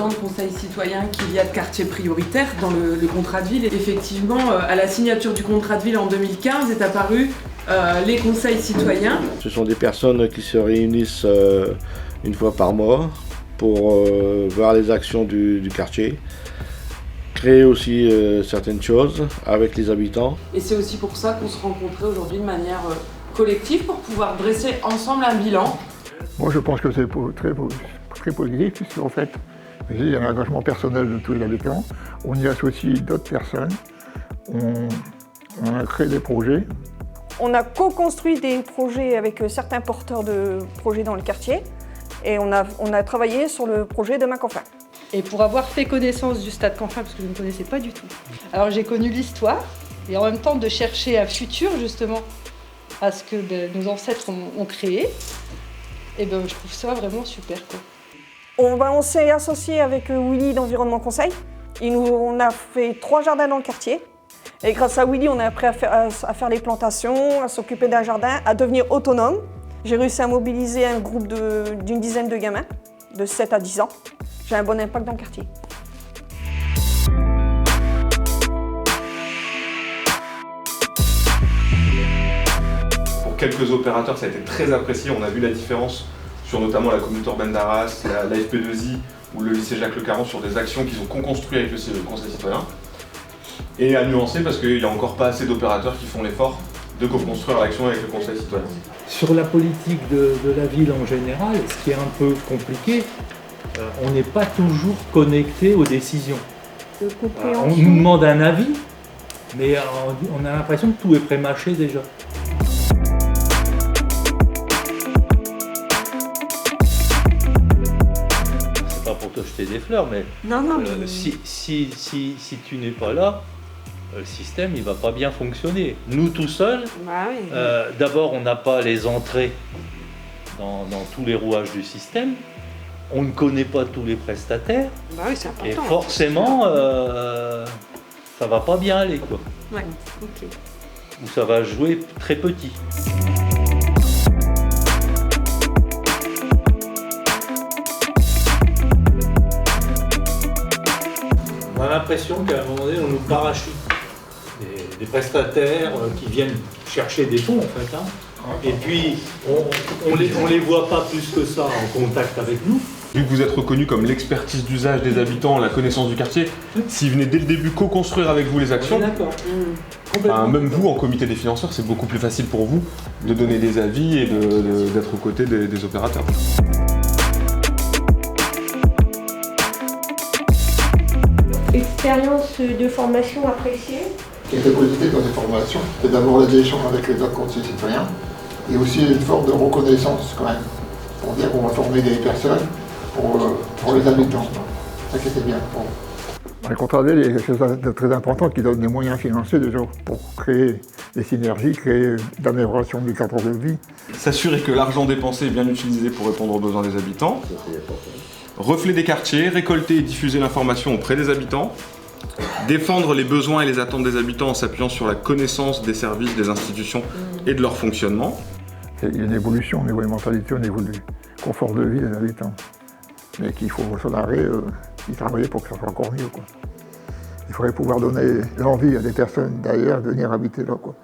autant de conseils citoyens qu'il y a de quartiers prioritaires dans le contrat de ville. Et effectivement, à la signature du contrat de ville en 2015 est apparu les conseils citoyens. Ce sont des personnes qui se réunissent une fois par mois pour voir les actions du quartier, créer aussi certaines choses avec les habitants. Et c'est aussi pour ça qu'on se rencontrait aujourd'hui de manière collective pour pouvoir dresser ensemble un bilan. Moi je pense que c'est très positif puisqu'en fait il y a un engagement personnel de tous les habitants, on y associe d'autres personnes, on a créé des projets. On a co-construit des projets avec certains porteurs de projets dans le quartier et on a travaillé sur le projet de Macanfin. Et pour avoir fait connaissance du stade Canfin, parce que je ne connaissais pas du tout, alors j'ai connu l'histoire et en même temps de chercher un futur justement à ce que nos ancêtres ont créé, et ben je trouve ça vraiment super, quoi. On s'est associé avec Willy d'Environnement Conseil. On a fait 3 jardins dans le quartier. Et grâce à Willy, on a appris à faire les plantations, à s'occuper d'un jardin, à devenir autonome. J'ai réussi à mobiliser un groupe d'une dizaine de gamins, de 7 à 10 ans. J'ai un bon impact dans le quartier. Pour quelques opérateurs, ça a été très apprécié. On a vu la différence sur notamment la communauté urbaine d'Arras, la FP2I ou le lycée Jacques Le Caron sur des actions qu'ils ont co-construites avec le conseil citoyen. Et à nuancer parce qu'il n'y a encore pas assez d'opérateurs qui font l'effort de co-construire l'action avec le conseil citoyen. Sur la politique de la ville en général, ce qui est un peu compliqué, on n'est pas toujours connecté aux décisions. On nous demande un avis, mais on a l'impression que tout est prémâché déjà. C'est pas pour te jeter des fleurs, mais si tu n'es pas là, le système il va pas bien fonctionner. Nous tout seuls, d'abord on n'a pas les entrées dans tous les rouages du système, on ne connaît pas tous les prestataires, et forcément ça va pas bien aller, quoi. Ouais, ok. Ou ça va jouer très petit. On a l'impression qu'à un moment donné on nous parachute des prestataires qui viennent chercher des fonds, en fait, hein. Et puis on les voit pas plus que ça en contact avec nous. Vu que vous êtes reconnu comme l'expertise d'usage des habitants, la connaissance du quartier, s'ils venaient dès le début co-construire avec vous les actions, même vous en comité des financeurs, c'est beaucoup plus facile pour vous de donner des avis et d'être aux côtés des opérateurs. Expérience de formation appréciée. Ce qui était positif dans les formations, c'est d'abord les échanges avec les autres conseillers citoyens et aussi une forme de reconnaissance quand même, pour dire qu'on va former des personnes pour les habitants. Ça qui était bien. Dans le contrat de ville, il y a quelque chose de très important qui donne des moyens financiers déjà pour créer des synergies, créer l'amélioration du cadre de vie. S'assurer que l'argent dépensé est bien utilisé pour répondre aux besoins des habitants. Reflet des quartiers, récolter et diffuser l'information auprès des habitants. Défendre les besoins et les attentes des habitants en s'appuyant sur la connaissance des services, des institutions et de leur fonctionnement. Il y a une évolution au niveau des mentalités, au niveau du confort de vie des habitants. Mais qu'il faut sur l'arrêt y travailler pour que ça soit encore mieux, quoi. Il faudrait pouvoir donner l'envie à des personnes d'ailleurs de venir habiter là, quoi.